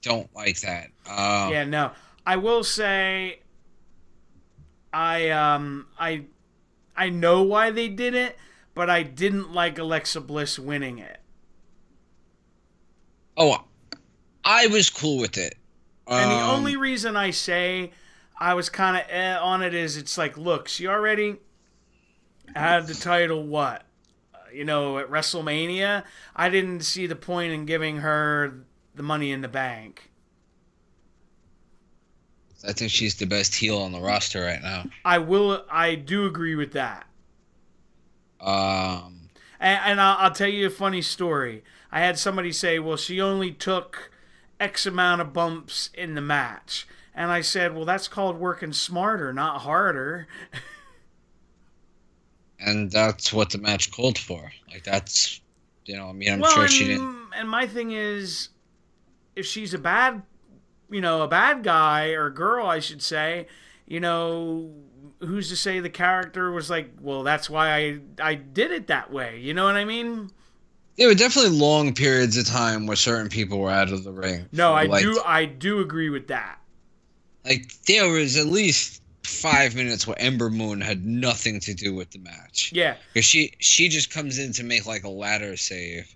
don't like that. Yeah, no. I will say I know why they did it, but I didn't like Alexa Bliss winning it. Oh, I was cool with it. And the only reason I say I was kind of on it is it's like, look, she already had the title, at WrestleMania. I didn't see the point in giving her the Money in the Bank. I think she's the best heel on the roster right now. I do agree with that. And I'll tell you a funny story. I had somebody say, well, she only took X amount of bumps in the match. And I said, well, that's called working smarter, not harder. And that's what the match called for. Like, that's, I'm sure she didn't. And my thing is, if she's a bad guy or girl, I should say, who's to say the character was like, well, that's why I did it that way. You know what I mean? There were definitely long periods of time where certain people were out of the ring. No, I do agree with that. Like, there was at least 5 minutes where Ember Moon had nothing to do with the match. Yeah. Because she just comes in to make, like, a ladder save.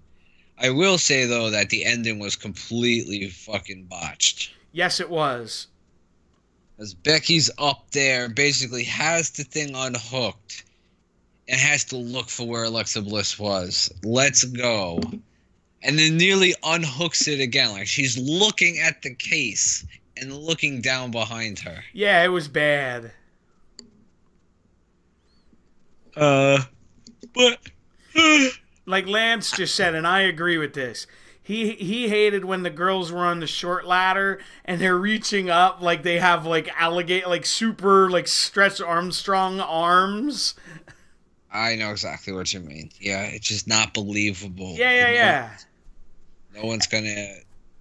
I will say, though, that the ending was completely fucking botched. Yes, it was. As Becky's up there, basically has the thing unhooked and has to look for where Alexa Bliss was. Let's go. And then nearly unhooks it again. Like, she's looking at the case and looking down behind her. Yeah, it was bad. But... like Lance just said, and I agree with this. He hated when the girls were on the short ladder and they're reaching up like they have like super like Stretch Armstrong arms. I know exactly what you mean. Yeah, it's just not believable. Yeah. No one's gonna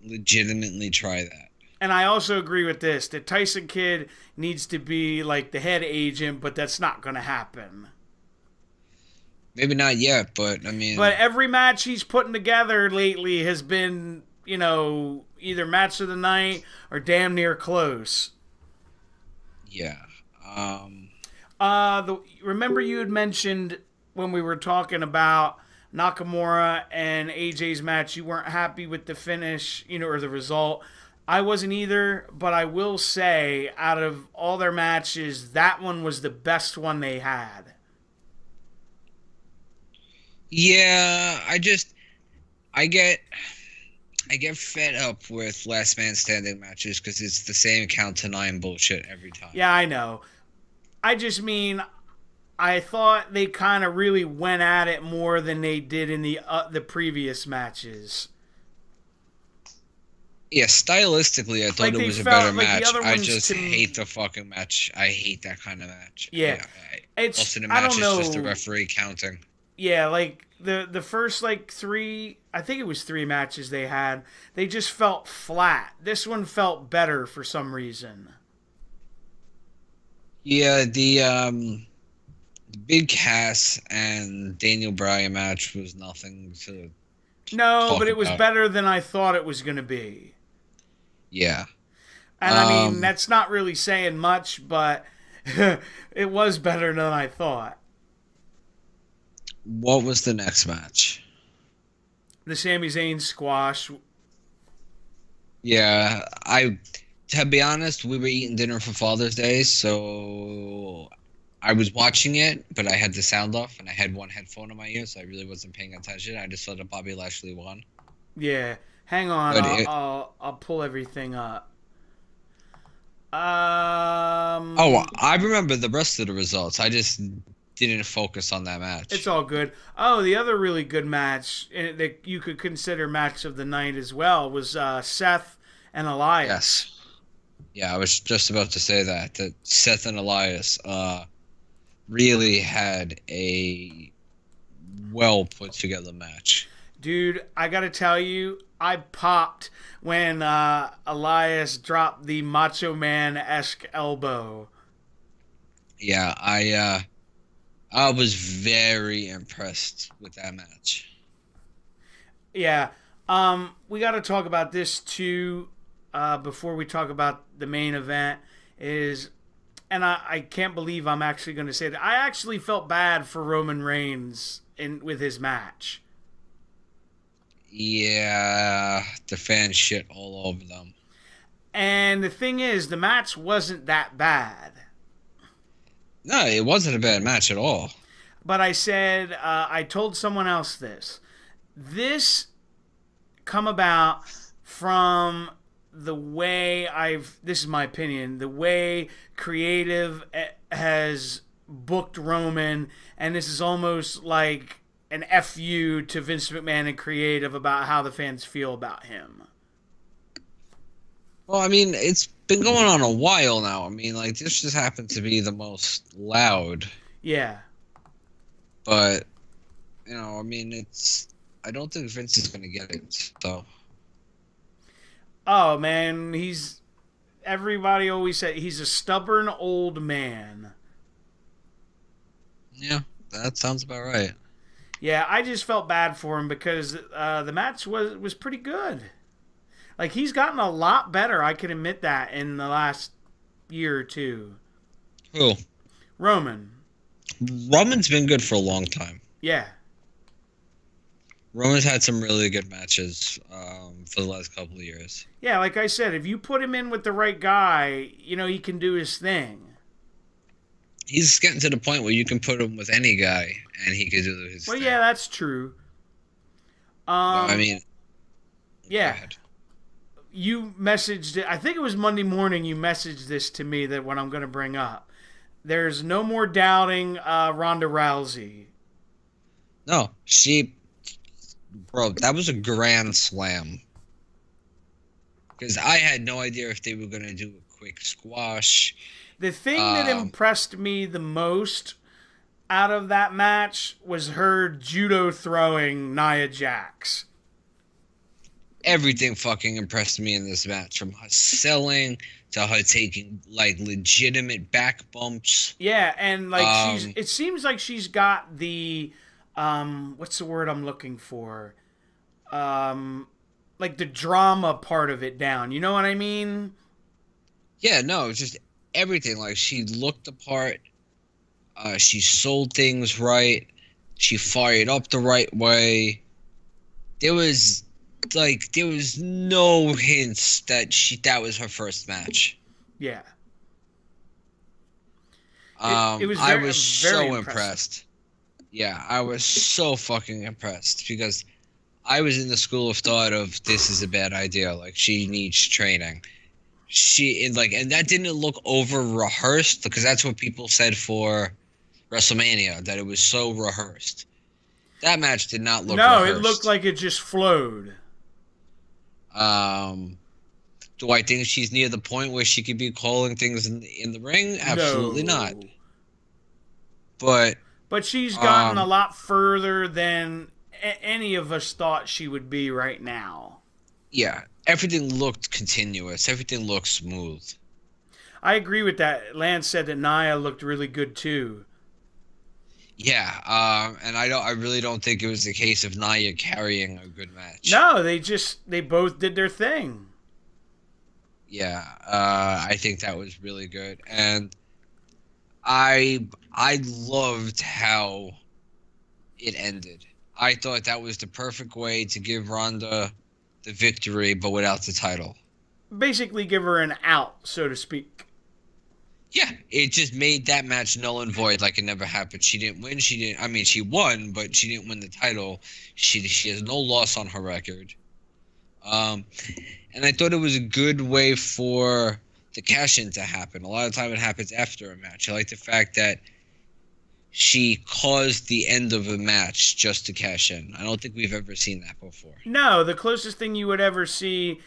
legitimately try that. And I also agree with this, that Tyson Kidd needs to be like the head agent, but that's not gonna happen. Maybe not yet, but I mean... But every match he's putting together lately has been, either match of the night or damn near close. Yeah. Remember you had mentioned when we were talking about Nakamura and AJ's match, you weren't happy with the finish, or the result. I wasn't either, but I will say, out of all their matches, that one was the best one they had. Yeah, I get fed up with last man standing matches because it's the same count to 9 bullshit every time. Yeah, I know. I just mean I thought they kind of really went at it more than they did in the previous matches. Yeah, stylistically, I thought Like it they was a felt better like the match. other I ones just to me- hate the fucking match. I hate that kind of match. Yeah. It's Most of the I match don't is just the know. referee counting. Yeah, like the first like 3, I think it was 3 matches they had, they just felt flat. This one felt better for some reason. Yeah, the Big Cass and Daniel Bryan match was nothing to No, talk but it was about. better than I thought it was going to be. Yeah. And I mean, that's not really saying much, but it was better than I thought. What was the next match? The Sami Zayn squash. Yeah, to be honest, we were eating dinner for Father's Day, so I was watching it, but I had the sound off and I had one headphone in my ear, so I really wasn't paying attention. I just saw that Bobby Lashley won. Yeah, hang on, I'll pull everything up. Oh, I remember the rest of the results. I just didn't focus on that match. It's all good. Oh, the other really good match that you could consider match of the night as well was Seth and Elias. Yes. Yeah, I was just about to say that Seth and Elias really had a well put together match. Dude, I gotta tell you, I popped when Elias dropped the Macho Man-esque elbow. Yeah, I was very impressed with that match. Yeah, we got to talk about this too before we talk about the main event. And I can't believe I'm actually going to say that I actually felt bad for Roman Reigns with his match. Yeah, the fans shit all over them. And the thing is, the match wasn't that bad. No, it wasn't a bad match at all. But I said, I told someone else this. This come about from the way this is my opinion, the way creative has booked Roman, and this is almost like an FU to Vince McMahon and creative about how the fans feel about him. Well, I mean, it's been going on a while now. I mean, like, this just happened to be the most loud. Yeah. But, you know, I mean, I don't think Vince is going to get it, so. Oh, man, everybody always said he's a stubborn old man. Yeah, that sounds about right. Yeah, I just felt bad for him because the match was pretty good. Like, he's gotten a lot better, I can admit that, in the last year or two. Who? Roman. Roman's been good for a long time. Yeah. Roman's had some really good matches for the last couple of years. Yeah, like I said, if you put him in with the right guy, you know, he can do his thing. He's getting to the point where you can put him with any guy and he can do his thing. Well, yeah, that's true. I mean, yeah. You messaged it. I think it was Monday morning you messaged this to me, that what I'm going to bring up. There's no more doubting Ronda Rousey. No, bro, that was a grand slam. Because I had no idea if they were going to do a quick squash. The thing that impressed me the most out of that match was her judo throwing Nia Jax. Everything fucking impressed me in this match, from her selling to her taking like legitimate back bumps. Yeah, and like it seems like she's got the what's the word I'm looking for? Like the drama part of it down. You know what I mean? Yeah, no, it's just everything. Like, she looked the part. She sold things right. She fired up the right way. There was no hints that was her first match. Yeah. I was so impressed. Yeah, I was so fucking impressed because I was in the school of thought of this is a bad idea. Like she needs training. And that didn't look over rehearsed because that's what people said for WrestleMania, that it was so rehearsed. That match did not look No, it looked rehearsed. like it just flowed. Um, do I think she's near the point where she could be calling things in the ring? Absolutely not. No. But But she's gotten a um, lot further than any of us thought she would be right now. yeah, everything looked continuous. Everything looked smooth. I agree with that. Lance said that Nia looked really good too. Yeah, and I really don't think it was the case of Nia carrying a good match. No, they both did their thing. Yeah, I think that was really good, and I loved how it ended. I thought that was the perfect way to give Ronda the victory, but without the title. Basically give her an out, so to speak. Yeah, it just made that match null and void, like it never happened. She didn't win. She didn't. I mean, she won, but she didn't win the title. She has no loss on her record. Um, and I thought it was a good way for the cash-in to happen. A lot of time it happens after a match. I like the fact that she caused the end of a match just to cash in. I don't think we've ever seen that before. No, the closest thing you would ever see,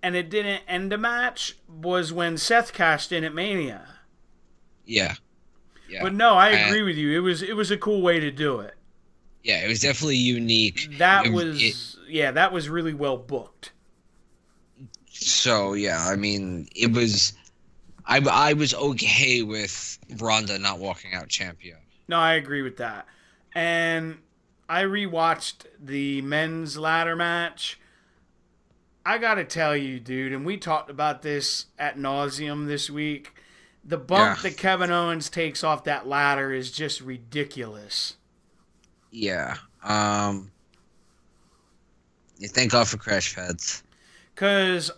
and it didn't end a match, was when Seth cashed in at Mania. Yeah, yeah. But no, I agree with you. It was a cool way to do it. Yeah, it was definitely unique. That was really well booked. So yeah, I mean, it was. I was okay with Ronda not walking out champion. No, I agree with that. And I rewatched the men's ladder match. I gotta tell you, dude, and we talked about this at nauseum this week. The bump that Kevin Owens takes off that ladder is just ridiculous. Yeah. You thank God for crash pads. Because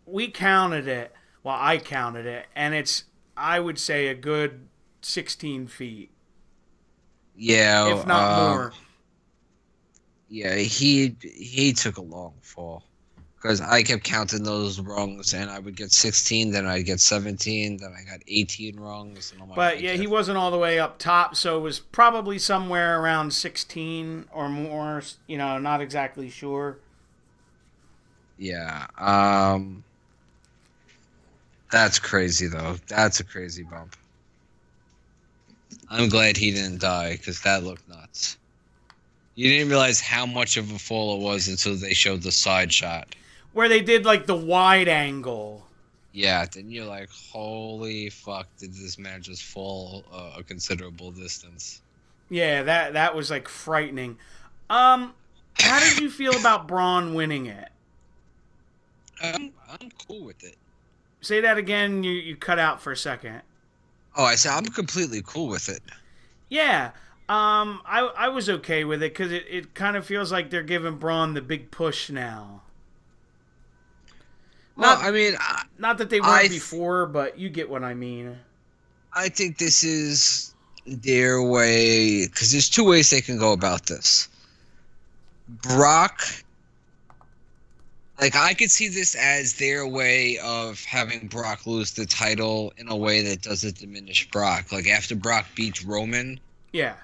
we counted it. Well, I counted it, and it's, I would say, a good 16 feet. Yeah. If not more. Yeah, he took a long fall. Because I kept counting those rungs, and I would get 16, then I'd get 17, then I got 18 rungs. And but yeah, he wasn't all the way up top, so it was probably somewhere around 16 or more. You know, not exactly sure. Yeah. That's crazy, though. That's a crazy bump. I'm glad he didn't die, because that looked nuts. You didn't realize how much of a fall it was until they showed the side shot. Where they did, like, the wide angle. Yeah, then you're like, holy fuck, did this man just fall a considerable distance? Yeah, that was, like, frightening. How did you feel about Braun winning it? I'm cool with it. Say that again, you cut out for a second. Oh, I said I'm completely cool with it. Yeah, I was okay with it, because it kind of feels like they're giving Braun the big push now. Well, I mean, not that they weren't before, but you get what I mean. I think this is their way, because there's two ways they can go about this. Brock, like, I could see this as their way of having Brock lose the title in a way that doesn't diminish Brock. Like, after Brock beats Roman, yeah,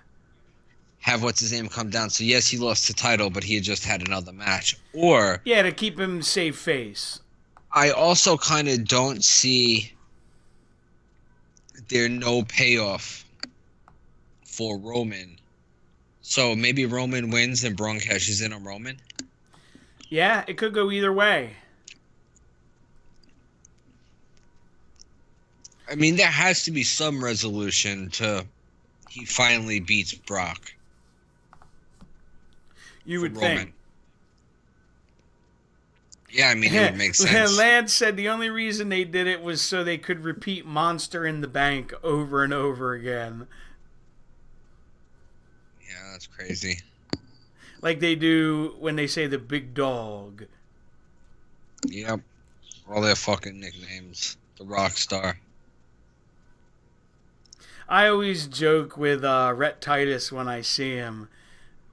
have what's his name come down. So yes, he lost the title, but he had just had another match. Or yeah, to keep him save face. I also kind of don't see there no payoff for Roman. So maybe Roman wins and Braun cashes in on Roman. Yeah, it could go either way. I mean, there has to be some resolution to he finally beats Brock. You would think. Yeah, I mean, it would make sense. Lance said the only reason they did it was so they could repeat Monster in the Bank over and over again. Yeah, that's crazy. Like they do when they say the big dog. Yep. All their fucking nicknames. The Rock Star. I always joke with Rhett Titus when I see him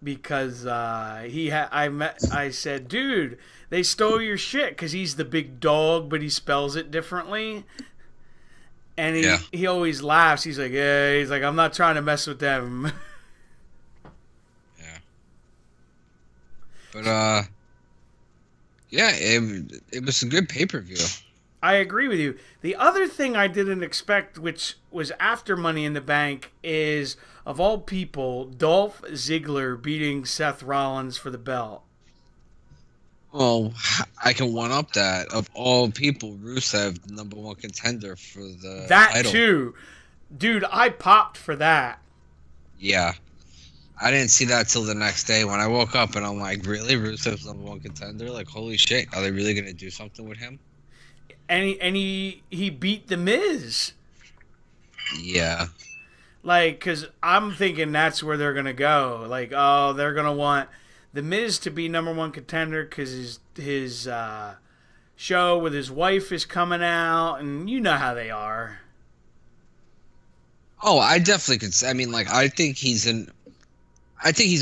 because I said, dude, they stole your shit because he's the big dog, but he spells it differently. And he always laughs. He's like, yeah, he's like, I'm not trying to mess with them. Yeah. But yeah, it was a good pay-per-view. I agree with you. The other thing I didn't expect, which was after Money in the Bank, is, of all people, Dolph Ziggler beating Seth Rollins for the belt. Well, I can one-up that. Of all people, Rusev, the #1 contender for the title. That too. Dude, I popped for that. Yeah. I didn't see that till the next day when I woke up and I'm like, really? Rusev's #1 contender? Like, holy shit. Are they really going to do something with him? And he beat The Miz. Yeah. Like, because I'm thinking that's where they're going to go. Like, oh, they're going to want The Miz to be #1 contender because his show with his wife is coming out, and you know how they are. Oh, I definitely could. I mean, like, I think he's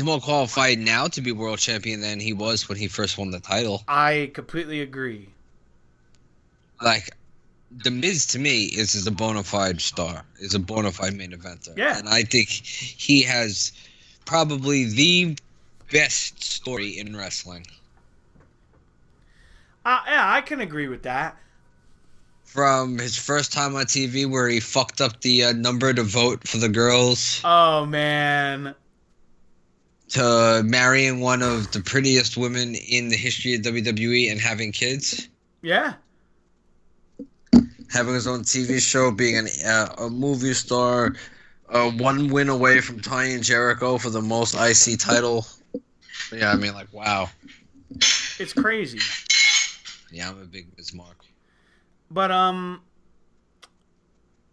more qualified now to be world champion than he was when he first won the title. I completely agree. Like, The Miz to me is a bona fide star, is a bona fide main eventer. Yeah. And I think he has probably the best story in wrestling. Yeah, I can agree with that. From his first time on TV where he fucked up the number to vote for the girls. Oh, man. To marrying one of the prettiest women in the history of WWE and having kids. Yeah. Having his own TV show, being a movie star, one win away from Tony and Jericho for the most IC title. Yeah, I mean, like, wow. It's crazy. Yeah, I'm a big Miz Mark. But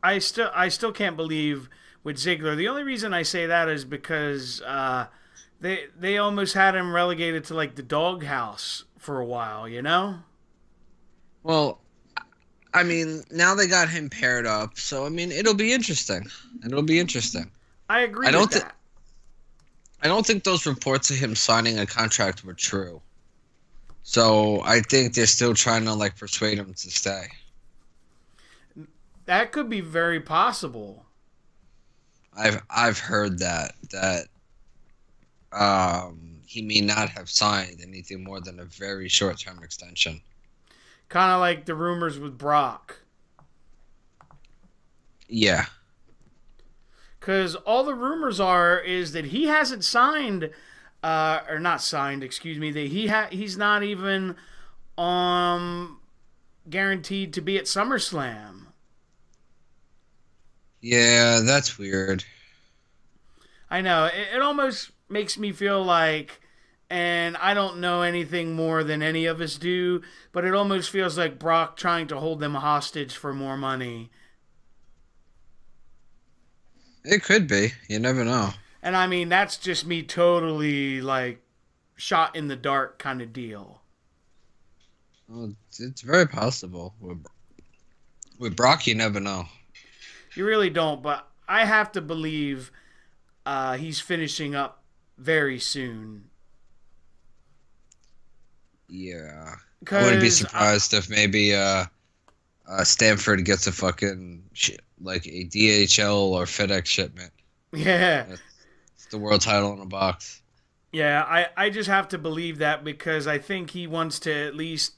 I still can't believe with Ziggler. The only reason I say that is because they almost had him relegated to like the doghouse for a while, you know? Well, I mean, now they got him paired up, so I mean, it'll be interesting. It'll be interesting. I agree with that. I don't think those reports of him signing a contract were true. So I think they're still trying to like persuade him to stay. That could be very possible. I've heard that he may not have signed anything more than a very short-term extension. Kind of like the rumors with Brock. Yeah. Because all the rumors is that he hasn't signed, or not signed, excuse me, that he's not even guaranteed to be at SummerSlam. Yeah, that's weird. I know. It almost makes me feel like, and I don't know anything more than any of us do, but it almost feels like Brock trying to hold them hostage for more money. It could be. You never know. And I mean, that's just me totally like shot in the dark kind of deal. Well, it's very possible. With Brock, you never know. You really don't, but I have to believe he's finishing up very soon. Yeah. I wouldn't be surprised if maybe Stanford gets a fucking like a DHL or FedEx shipment. Yeah. It's the world title in a box. Yeah, I just have to believe that because I think he wants to at least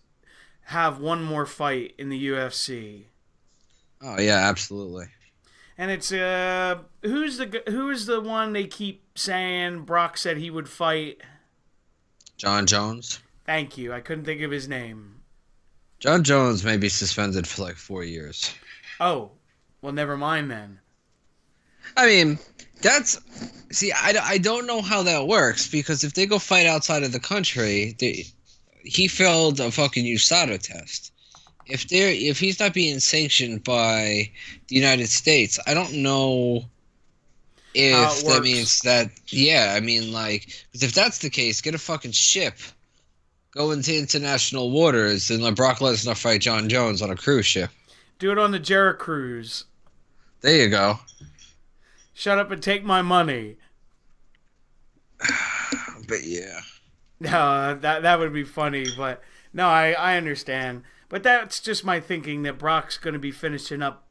have one more fight in the UFC. Oh yeah, absolutely. And it's who is the one they keep saying Brock said he would fight? John Jones. Thank you. I couldn't think of his name. John Jones may be suspended for like 4 years. Oh, well, never mind then. I mean, I don't know how that works because if they go fight outside of the country, he failed a fucking USADA test. If he's not being sanctioned by the United States, I don't know if that means that. Yeah, I mean, like, because if that's the case, get a fucking ship, go into international waters, and let Brock Lesnar fight John Jones on a cruise ship. Do it on the Jericho cruise. There you go. Shut up and take my money. But yeah. No, that would be funny, but no, I understand. But that's just my thinking that Brock's going to be finishing up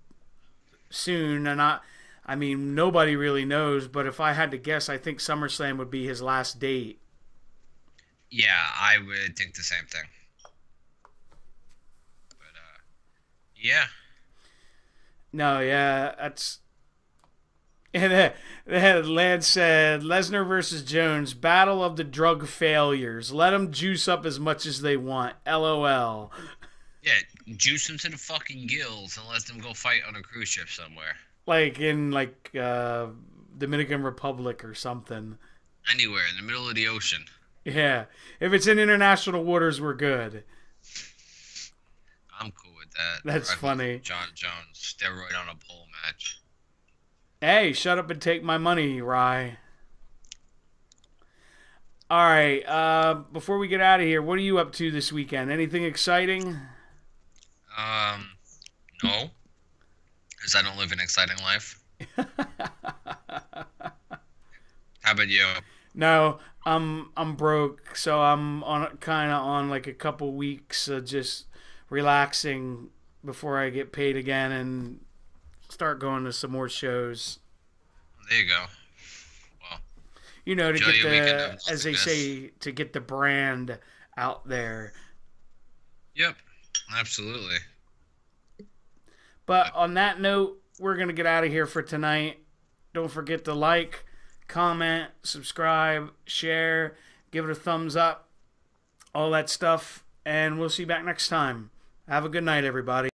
soon, and I mean, nobody really knows, but if I had to guess, I think SummerSlam would be his last date. Yeah, I would think the same thing. But yeah. No, yeah, that's. And Lance said, Lesnar versus Jones, battle of the drug failures. Let them juice up as much as they want. LOL. Yeah, juice them to the fucking gills and let them go fight on a cruise ship somewhere. Like in Dominican Republic or something. Anywhere in the middle of the ocean. Yeah, if it's in international waters, we're good. I'm cool with that. That's funny. John Jones, steroid on a pole match. Hey, shut up and take my money, Rye. All right, before we get out of here, what are you up to this weekend? Anything exciting? No. Because I don't live an exciting life. How about you? No, I'm broke, so I'm on like a couple weeks of just relaxing before I get paid again and start going to some more shows. There you go. Well, you know, to enjoy your weekend get of as they say, to get the brand out there. Yep, absolutely. But on that note, we're gonna get out of here for tonight. Don't forget to like, comment, subscribe, share, give it a thumbs up, all that stuff, and we'll see you back next time. Have a good night, everybody.